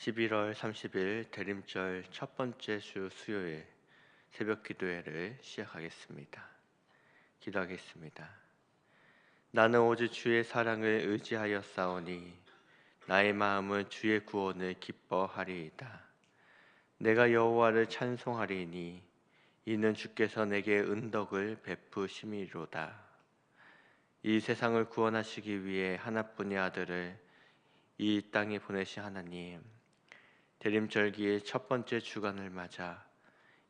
11월 30일 대림절 첫 번째 주 수요일 새벽 기도회를 시작하겠습니다. 기도하겠습니다. 나는 오직 주의 사랑을 의지하여 싸우니 나의 마음은 주의 구원을 기뻐하리이다. 내가 여호와를 찬송하리니 이는 주께서 내게 은덕을 베푸심이로다. 이 세상을 구원하시기 위해 하나뿐의 아들을 이 땅에 보내신 하나님, 대림절기의 첫 번째 주간을 맞아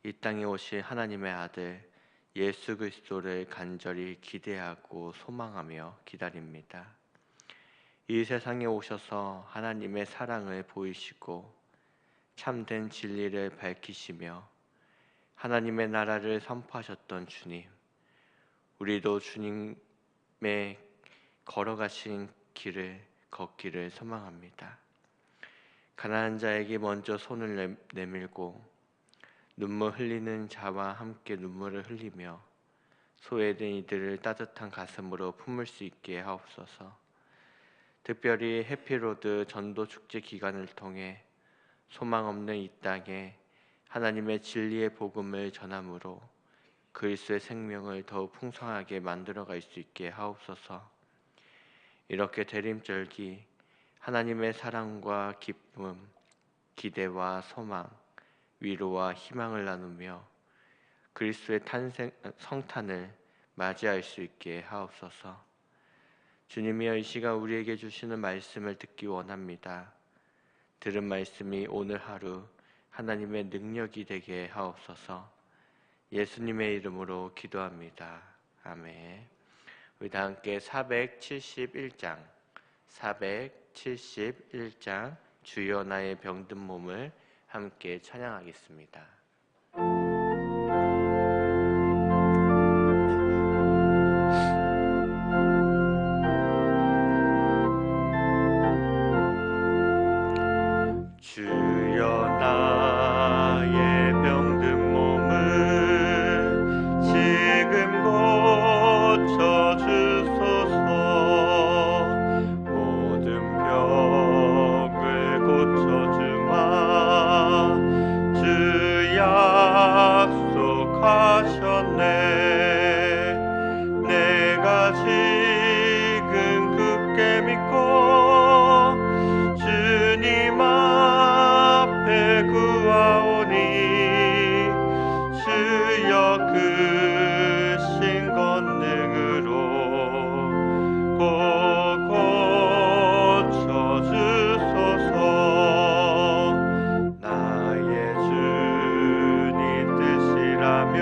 이 땅에 오신 하나님의 아들 예수 그리스도를 간절히 기대하고 소망하며 기다립니다. 이 세상에 오셔서 하나님의 사랑을 보이시고 참된 진리를 밝히시며 하나님의 나라를 선포하셨던 주님, 우리도 주님의 걸어가신 길을 걷기를 소망합니다. 가난한 자에게 먼저 손을 내밀고 눈물 흘리는 자와 함께 눈물을 흘리며 소외된 이들을 따뜻한 가슴으로 품을 수 있게 하옵소서. 특별히 해피로드 전도 축제 기간을 통해 소망 없는 이 땅에 하나님의 진리의 복음을 전함으로 그리스도의 생명을 더욱 풍성하게 만들어갈 수 있게 하옵소서. 이렇게 대림절기 하나님의 사랑과 기쁨, 기대와 소망, 위로와 희망을 나누며 그리스도의 성탄을 맞이할 수 있게 하옵소서. 주님이여, 이 시간 우리에게 주시는 말씀을 듣기 원합니다. 들은 말씀이 오늘 하루 하나님의 능력이 되게 하옵소서. 예수님의 이름으로 기도합니다. 아멘. 우리 다 함께 471장 주여 나의 병든 몸을 함께 찬양하겠습니다. 주여 나의 병든 몸을 지금 고쳐주소서. 모든 병을 고쳐주마 주 약속하셨네. 내가 지금 굳게 믿고 주님 앞에 구하오니 주여 크신 권능으로 꼭 고쳐주소서. 나의 주님 뜻이라면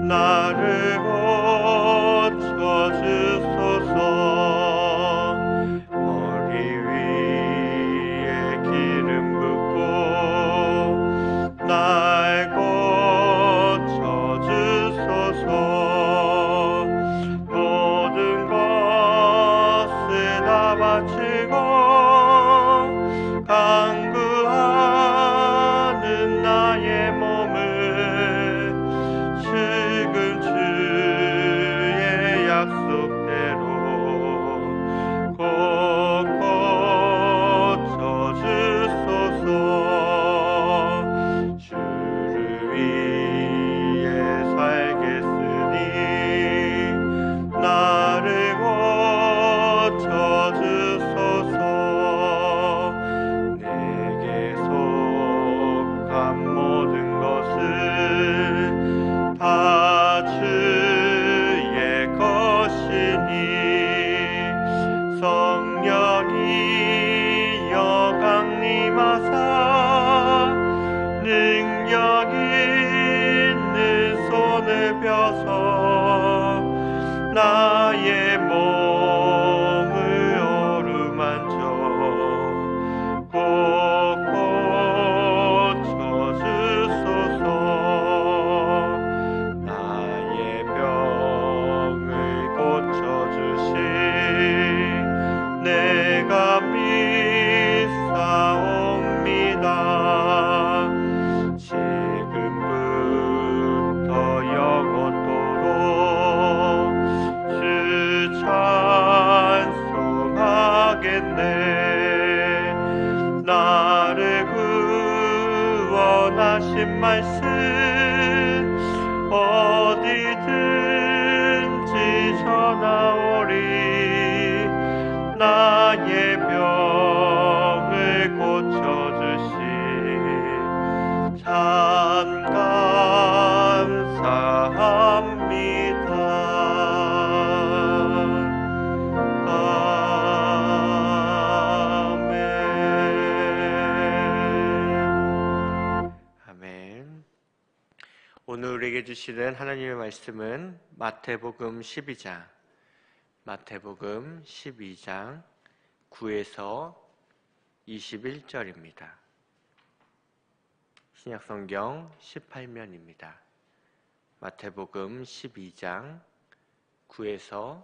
나를 고쳐주소서. 머리 위에 기름 붓고 날 고쳐주소서. 모든 것을 다 바치고 간구하는 나의 몸을 지금 주의 약속대로 꼭 고쳐주소서. 주를 위해 살겠으니 나를 고쳐주소서. 내게 속한 모든 것은 다 주의 것이니 성령이 강림하사 능력 있는 손을 펴서 나의 몸을 어루만져 꼭 고쳐주소서. 나의 병을 고쳐주신 내가 믿사옵니다. 지금부터 영원토록 주 나오리. 나의 병을 고쳐주시 참 감사합니다. 아멘. 오늘 우리에게 주시는 하나님의 말씀은 마태복음 12장 9에서 21절입니다. 신약성경 18면입니다. 마태복음 12장 9에서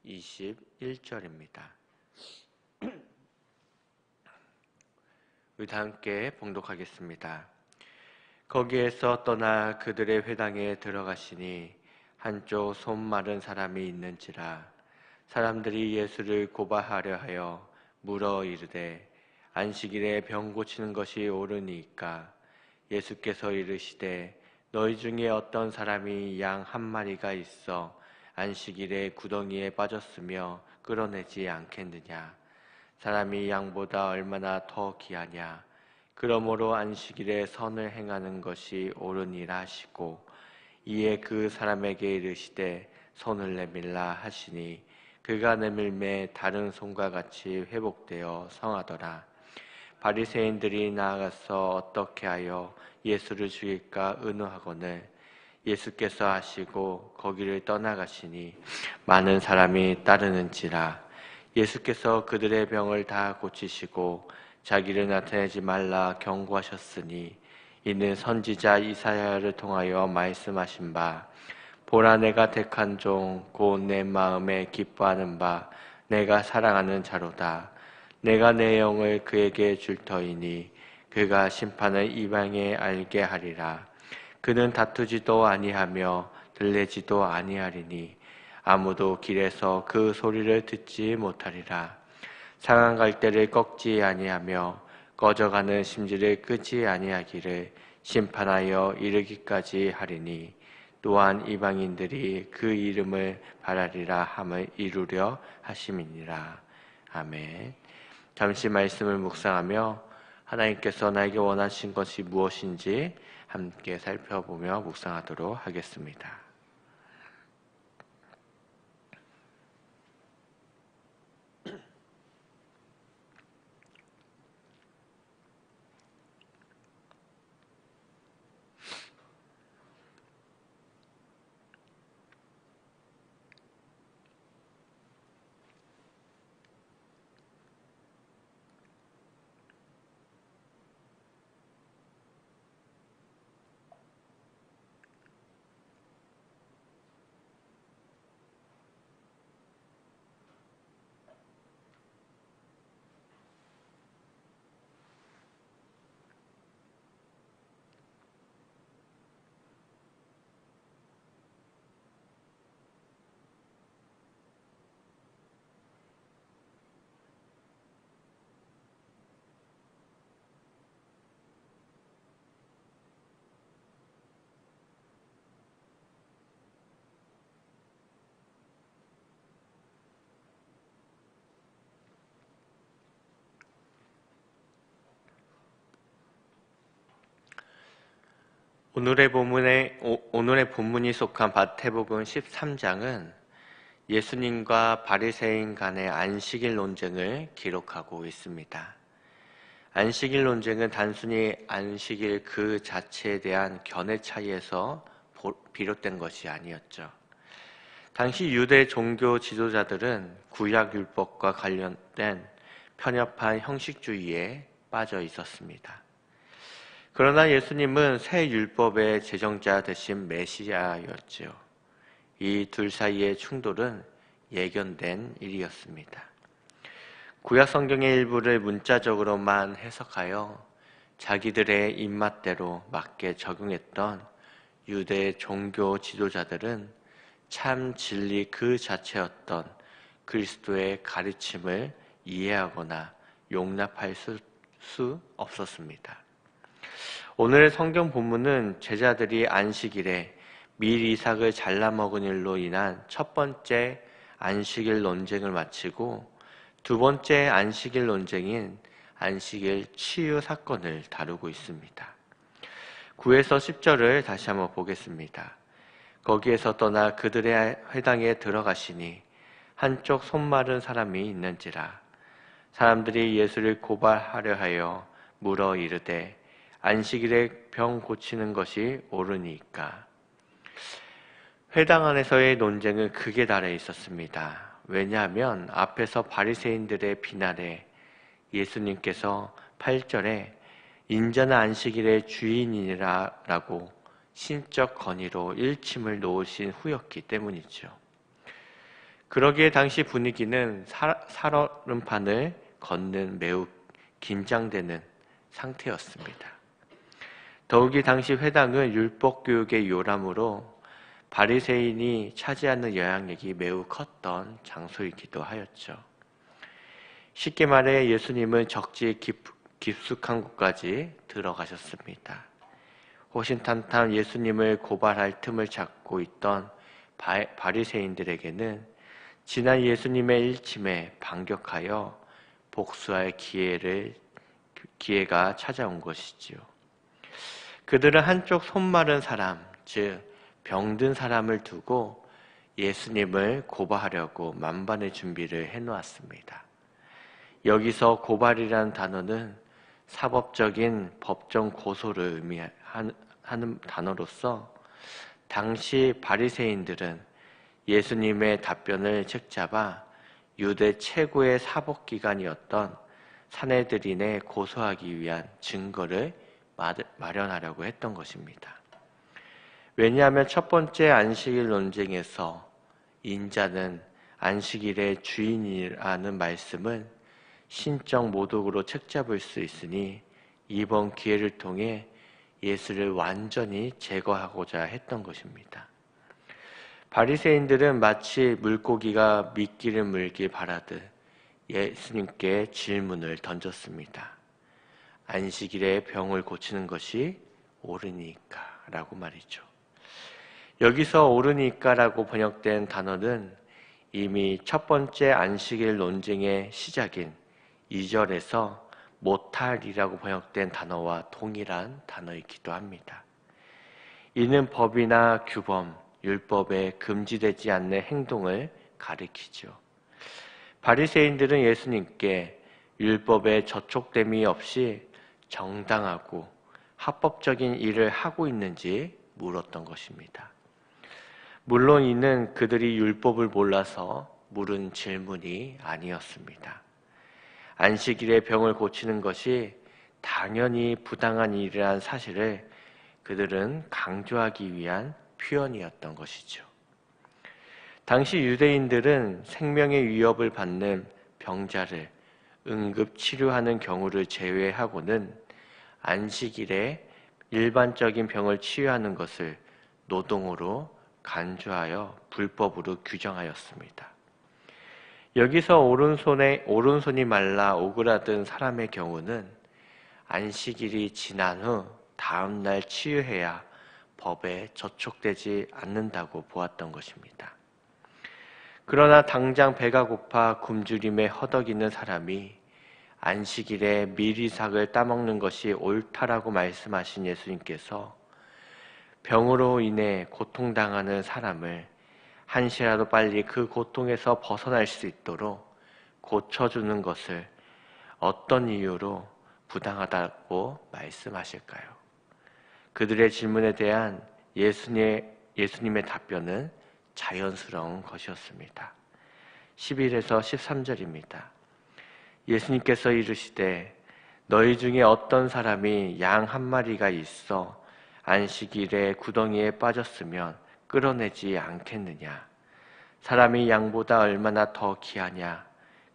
21절입니다. 우리 다 함께 봉독하겠습니다. 거기에서 떠나 그들의 회당에 들어가시니 한쪽 손 마른 사람이 있는지라. 사람들이 예수를 고발하려 하여 물어 이르되 안식일에 병 고치는 것이 옳으니까? 예수께서 이르시되 너희 중에 어떤 사람이 양 한 마리가 있어 안식일에 구덩이에 빠졌으며 끌어내지 않겠느냐? 사람이 양보다 얼마나 더 귀하냐? 그러므로 안식일에 선을 행하는 것이 옳으니라 하시고, 이에 그 사람에게 이르시되 손을 내밀라 하시니 그가 내밀매 다른 손과 같이 회복되어 성하더라. 바리새인들이 나아가서 어떻게 하여 예수를 죽일까 의논하거늘 예수께서 하시고 거기를 떠나가시니 많은 사람이 따르는지라. 예수께서 그들의 병을 다 고치시고 자기를 나타내지 말라 경고하셨으니, 이는 선지자 이사야를 통하여 말씀하신 바 보라 내가 택한 종 곧 내 마음에 기뻐하는 바 내가 사랑하는 자로다. 내가 내 영을 그에게 줄 터이니 그가 심판을 이방에 알게 하리라. 그는 다투지도 아니하며 들레지도 아니하리니 아무도 길에서 그 소리를 듣지 못하리라. 상한 갈대를 꺾지 아니하며 꺼져가는 심지를 끄지 아니하기를 심판하여 이르기까지 하리니, 또한 이방인들이 그 이름을 바라리라 함을 이루려 하심이니라. 아멘. 잠시 말씀을 묵상하며 하나님께서 나에게 원하신 것이 무엇인지 함께 살펴보며 묵상하도록 하겠습니다. 오늘의 본문이 속한 마태복음 13장은 예수님과 바리새인 간의 안식일 논쟁을 기록하고 있습니다. 안식일 논쟁은 단순히 안식일 그 자체에 대한 견해 차이에서 비롯된 것이 아니었죠. 당시 유대 종교 지도자들은 구약 율법과 관련된 편협한 형식주의에 빠져 있었습니다. 그러나 예수님은 새 율법의 제정자 되신 메시아였지요. 이 둘 사이의 충돌은 예견된 일이었습니다. 구약 성경의 일부를 문자적으로만 해석하여 자기들의 입맛대로 맞게 적용했던 유대 종교 지도자들은 참 진리 그 자체였던 그리스도의 가르침을 이해하거나 용납할 수 없었습니다. 오늘 성경 본문은 제자들이 안식일에 밀 이삭을 잘라 먹은 일로 인한 첫 번째 안식일 논쟁을 마치고 두 번째 안식일 논쟁인 안식일 치유 사건을 다루고 있습니다. 9에서 10절을 다시 한번 보겠습니다. 거기에서 떠나 그들의 회당에 들어가시니 한쪽 손 마른 사람이 있는지라. 사람들이 예수를 고발하려 하여 물어 이르되 안식일에 병 고치는 것이 옳으니까. 회당 안에서의 논쟁은 극에 달해 있었습니다. 왜냐하면 앞에서 바리새인들의 비난에 예수님께서 8절에 인자는 안식일의 주인이라 라고 신적 건의로 일침을 놓으신 후였기 때문이죠. 그러기에 당시 분위기는 살얼음판을 걷는 매우 긴장되는 상태였습니다. 더욱이 당시 회당은 율법교육의 요람으로 바리새인이 차지하는 영향력이 매우 컸던 장소이기도 하였죠. 쉽게 말해 예수님은 적지 깊숙한 곳까지 들어가셨습니다. 호신탄탄 예수님을 고발할 틈을 찾고 있던 바리새인들에게는 지난 예수님의 일침에 반격하여 복수할 기회가 찾아온 것이지요. 그들은 한쪽 손 마른 사람, 즉 병든 사람을 두고 예수님을 고발하려고 만반의 준비를 해놓았습니다. 여기서 고발이라는 단어는 사법적인 법정 고소를 의미하는 단어로서 당시 바리새인들은 예수님의 답변을 책잡아 유대 최고의 사법기관이었던 산헤드린에 고소하기 위한 증거를 마련하려고 했던 것입니다. 왜냐하면 첫 번째 안식일 논쟁에서 인자는 안식일의 주인이라는 말씀은 신적 모독으로 책잡을 수 있으니 이번 기회를 통해 예수를 완전히 제거하고자 했던 것입니다. 바리새인들은 마치 물고기가 미끼를 물길 바라듯 예수님께 질문을 던졌습니다. 안식일에 병을 고치는 것이 옳으니까 라고 말이죠. 여기서 옳으니까라고 번역된 단어는 이미 첫 번째 안식일 논쟁의 시작인 2절에서 못할이라고 번역된 단어와 동일한 단어이기도 합니다. 이는 법이나 규범, 율법에 금지되지 않는 행동을 가리키죠. 바리새인들은 예수님께 율법에 저촉됨이 없이 정당하고 합법적인 일을 하고 있는지 물었던 것입니다. 물론 이는 그들이 율법을 몰라서 물은 질문이 아니었습니다. 안식일에 병을 고치는 것이 당연히 부당한 일이라는 사실을 그들은 강조하기 위한 표현이었던 것이죠. 당시 유대인들은 생명의 위협을 받는 병자를 응급 치료하는 경우를 제외하고는 안식일에 일반적인 병을 치유하는 것을 노동으로 간주하여 불법으로 규정하였습니다. 여기서 오른손이 말라 오그라든 사람의 경우는 안식일이 지난 후 다음 날 치유해야 법에 저촉되지 않는다고 보았던 것입니다. 그러나 당장 배가 고파 굶주림에 허덕이는 사람이 안식일에 미리삭을 따먹는 것이 옳다라고 말씀하신 예수님께서 병으로 인해 고통당하는 사람을 한시라도 빨리 그 고통에서 벗어날 수 있도록 고쳐주는 것을 어떤 이유로 부당하다고 말씀하실까요? 그들의 질문에 대한 예수님의 답변은 자연스러운 것이었습니다. 11에서 13절입니다. 예수님께서 이르시되 너희 중에 어떤 사람이 양 한 마리가 있어 안식일에 구덩이에 빠졌으면 끌어내지 않겠느냐? 사람이 양보다 얼마나 더 귀하냐?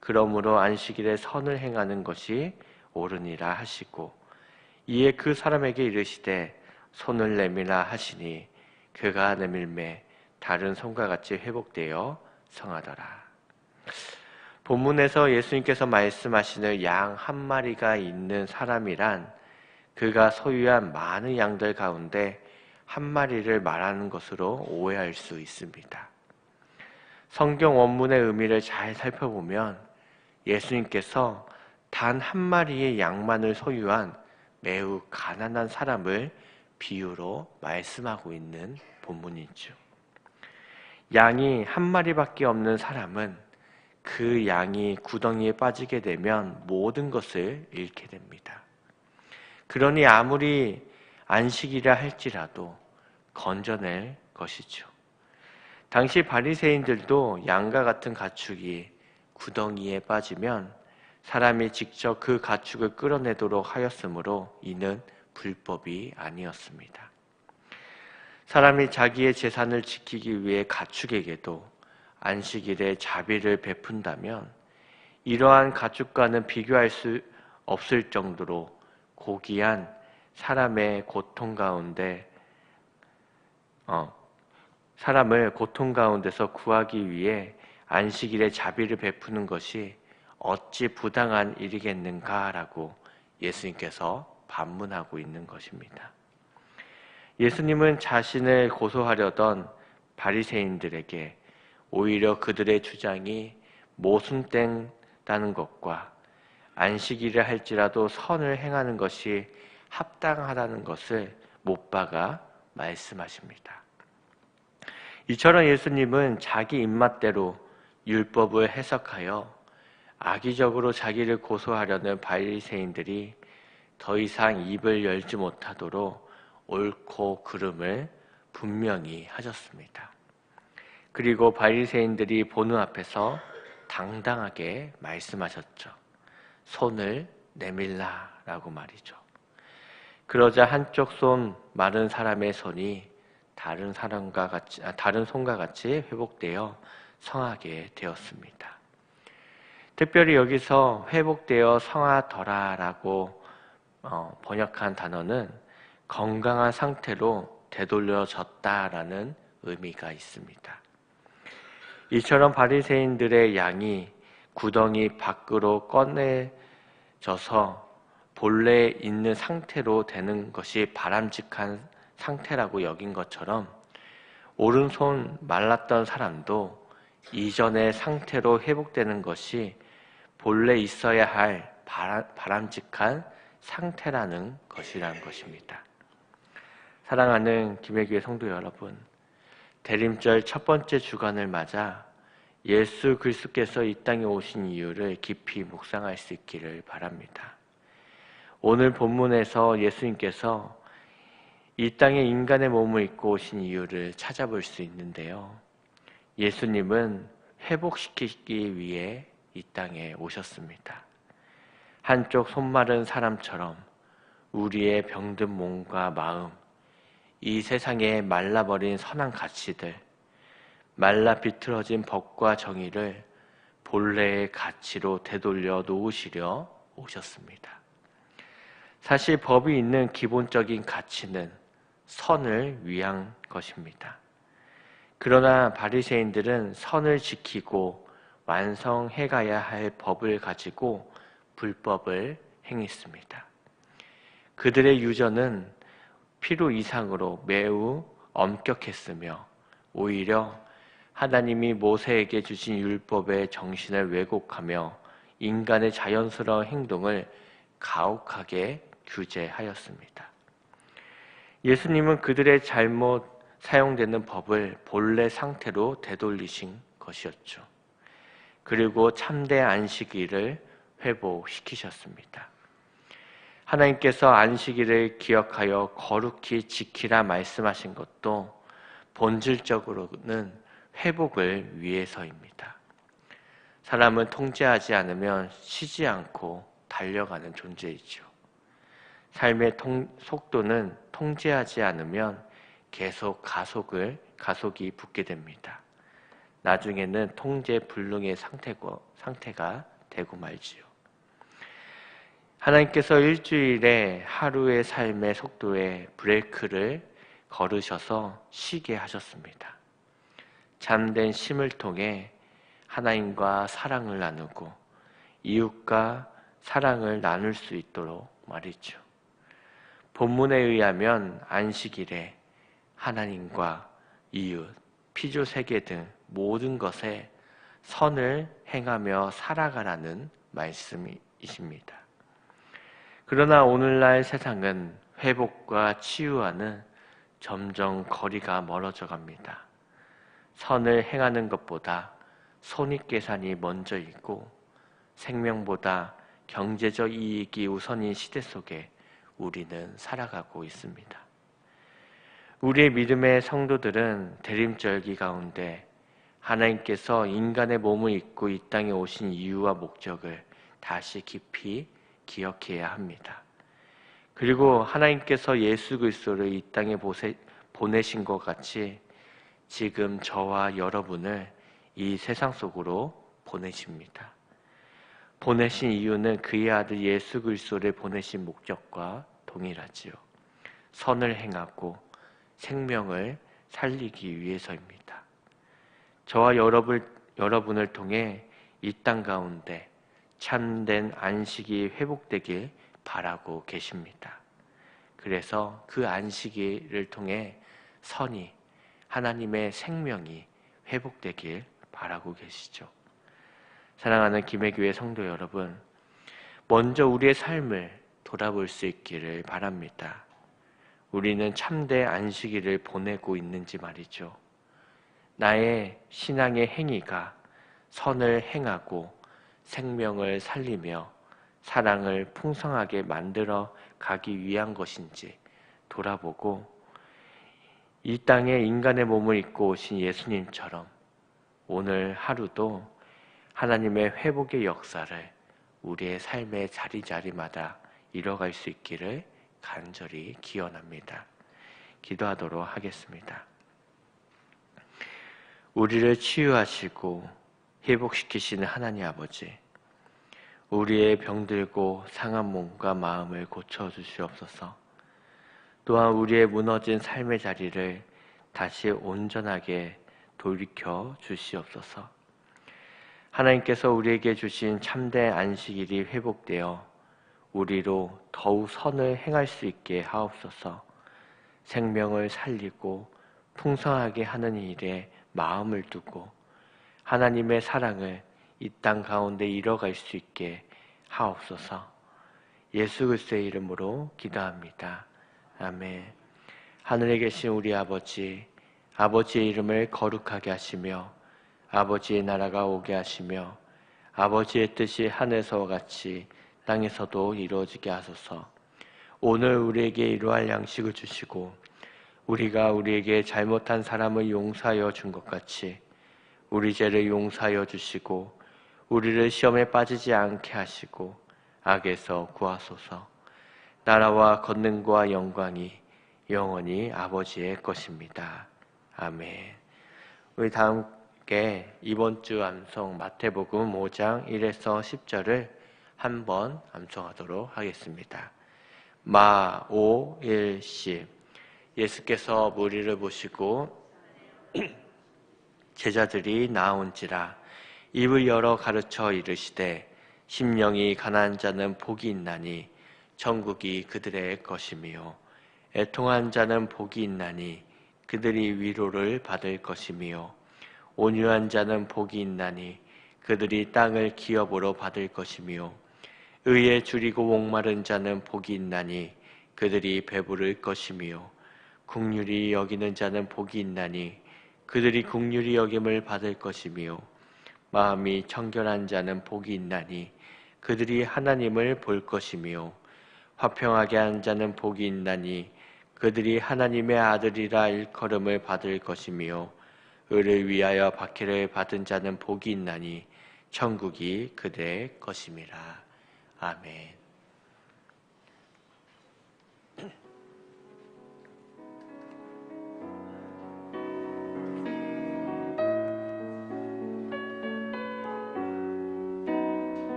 그러므로 안식일에 선을 행하는 것이 옳으니라 하시고 이에 그 사람에게 이르시되 손을 내밀라 하시니 그가 내밀매 다른 손과 같이 회복되어 성하더라. 본문에서 예수님께서 말씀하시는 양 한 마리가 있는 사람이란 그가 소유한 많은 양들 가운데 한 마리를 말하는 것으로 오해할 수 있습니다. 성경 원문의 의미를 잘 살펴보면 예수님께서 단 한 마리의 양만을 소유한 매우 가난한 사람을 비유로 말씀하고 있는 본문이죠. 양이 한 마리밖에 없는 사람은 그 양이 구덩이에 빠지게 되면 모든 것을 잃게 됩니다. 그러니 아무리 안식이라 할지라도 건져낼 것이죠. 당시 바리새인들도 양과 같은 가축이 구덩이에 빠지면 사람이 직접 그 가축을 끌어내도록 하였으므로 이는 불법이 아니었습니다. 사람이 자기의 재산을 지키기 위해 가축에게도 안식일에 자비를 베푼다면 이러한 가축과는 비교할 수 없을 정도로 고귀한 사람의 고통 가운데 사람을 고통 가운데서 구하기 위해 안식일에 자비를 베푸는 것이 어찌 부당한 일이겠는가라고 예수님께서 반문하고 있는 것입니다. 예수님은 자신을 고소하려던 바리새인들에게 오히려 그들의 주장이 모순된다는 것과 안식일을 할지라도 선을 행하는 것이 합당하다는 것을 못 박아 말씀하십니다. 이처럼 예수님은 자기 입맛대로 율법을 해석하여 악의적으로 자기를 고소하려는 바리새인들이 더 이상 입을 열지 못하도록 옳고 그름을 분명히 하셨습니다. 그리고 바리새인들이 보는 앞에서 당당하게 말씀하셨죠. 손을 내밀라라고 말이죠. 그러자 한쪽 손 마른 사람의 손이 다른 손과 같이 회복되어 성하게 되었습니다. 특별히 여기서 회복되어 성하더라라고 번역한 단어는 건강한 상태로 되돌려졌다라는 의미가 있습니다. 이처럼 바리새인들의 양이 구덩이 밖으로 꺼내져서 본래 있는 상태로 되는 것이 바람직한 상태라고 여긴 것처럼 오른손 말랐던 사람도 이전의 상태로 회복되는 것이 본래 있어야 할 바람직한 상태라는 것이라는 것입니다. 사랑하는 김혜교회 성도 여러분, 대림절 첫 번째 주간을 맞아 예수 그리스도께서 이 땅에 오신 이유를 깊이 묵상할 수 있기를 바랍니다. 오늘 본문에서 예수님께서 이 땅에 인간의 몸을 입고 오신 이유를 찾아볼 수 있는데요. 예수님은 회복시키기 위해 이 땅에 오셨습니다. 한쪽 손 마른 사람처럼 우리의 병든 몸과 마음, 이 세상에 말라버린 선한 가치들, 말라 비틀어진 법과 정의를 본래의 가치로 되돌려 놓으시려 오셨습니다. 사실 법이 있는 기본적인 가치는 선을 위한 것입니다. 그러나 바리새인들은 선을 지키고 완성해가야 할 법을 가지고 불법을 행했습니다. 그들의 유전은 필요 이상으로 매우 엄격했으며 오히려 하나님이 모세에게 주신 율법의 정신을 왜곡하며 인간의 자연스러운 행동을 가혹하게 규제하였습니다. 예수님은 그들의 잘못 사용되는 법을 본래 상태로 되돌리신 것이었죠. 그리고 참된 안식일을 회복시키셨습니다. 하나님께서 안식일을 기억하여 거룩히 지키라 말씀하신 것도 본질적으로는 회복을 위해서입니다. 사람은 통제하지 않으면 쉬지 않고 달려가는 존재이죠. 삶의 속도는 통제하지 않으면 계속 가속이 붙게 됩니다. 나중에는 통제 불능의 상태가 되고 말지요. 하나님께서 일주일에 하루의 삶의 속도에 브레이크를 걸으셔서 쉬게 하셨습니다. 잠든 쉼을 통해 하나님과 사랑을 나누고 이웃과 사랑을 나눌 수 있도록 말이죠. 본문에 의하면 안식일에 하나님과 이웃, 피조세계 등 모든 것에 선을 행하며 살아가라는 말씀이십니다. 그러나 오늘날 세상은 회복과 치유와는 점점 거리가 멀어져 갑니다. 선을 행하는 것보다 손익계산이 먼저 있고 생명보다 경제적 이익이 우선인 시대 속에 우리는 살아가고 있습니다. 우리의 믿음의 성도들은 대림절기 가운데 하나님께서 인간의 몸을 입고 이 땅에 오신 이유와 목적을 다시 깊이 기억해야 합니다. 그리고 하나님께서 예수 그리스도를 이 땅에 보내신 것 같이 지금 저와 여러분을 이 세상 속으로 보내십니다. 보내신 이유는 그의 아들 예수 그리스도를 보내신 목적과 동일하지요. 선을 행하고 생명을 살리기 위해서입니다. 저와 여러분을 통해 이 땅 가운데 참된 안식이 회복되길 바라고 계십니다. 그래서 그 안식일을 통해 선이, 하나님의 생명이 회복되길 바라고 계시죠. 사랑하는 김해교회 성도 여러분, 먼저 우리의 삶을 돌아볼 수 있기를 바랍니다. 우리는 참된 안식일을 보내고 있는지 말이죠. 나의 신앙의 행위가 선을 행하고 생명을 살리며 사랑을 풍성하게 만들어 가기 위한 것인지 돌아보고 이 땅에 인간의 몸을 입고 오신 예수님처럼 오늘 하루도 하나님의 회복의 역사를 우리의 삶의 자리자리마다 이뤄갈 수 있기를 간절히 기원합니다. 기도하도록 하겠습니다. 우리를 치유하시고 회복시키시는 하나님 아버지, 우리의 병들고 상한 몸과 마음을 고쳐주시옵소서. 또한 우리의 무너진 삶의 자리를 다시 온전하게 돌이켜 주시옵소서. 하나님께서 우리에게 주신 참된 안식일이 회복되어 우리로 더욱 선을 행할 수 있게 하옵소서. 생명을 살리고 풍성하게 하는 일에 마음을 두고 하나님의 사랑을 이 땅 가운데 이뤄갈 수 있게 하옵소서. 예수 그리스도의 이름으로 기도합니다. 아멘. 하늘에 계신 우리 아버지, 아버지의 이름을 거룩하게 하시며 아버지의 나라가 오게 하시며 아버지의 뜻이 하늘에서와 같이 땅에서도 이루어지게 하소서. 오늘 우리에게 이러할 양식을 주시고 우리가 우리에게 잘못한 사람을 용서하여 준 것 같이 우리 죄를 용서하여 주시고 우리를 시험에 빠지지 않게 하시고 악에서 구하소서. 나라와 권능과 영광이 영원히 아버지의 것입니다. 아멘. 우리 다 함께 이번 주 암송 마태복음 5장 1에서 10절을 한번 암송하도록 하겠습니다. 마, 5, 1, 10. 예수께서 무리를 보시고 제자들이 나온지라 입을 열어 가르쳐 이르시되 심령이 가난한 자는 복이 있나니 천국이 그들의 것이며 애통한 자는 복이 있나니 그들이 위로를 받을 것이며 온유한 자는 복이 있나니 그들이 땅을 기업으로 받을 것이며 의에 줄이고 목마른 자는 복이 있나니 그들이 배부를 것이며 긍휼히 여기는 자는 복이 있나니 그들이 긍휼히 여김을 받을 것이며 마음이 청결한 자는 복이 있나니 그들이 하나님을 볼 것이며 화평하게 한 자는 복이 있나니 그들이 하나님의 아들이라 일컬음을 받을 것이며 의를 위하여 박해를 받은 자는 복이 있나니 천국이 그들의 것임이라. 아멘.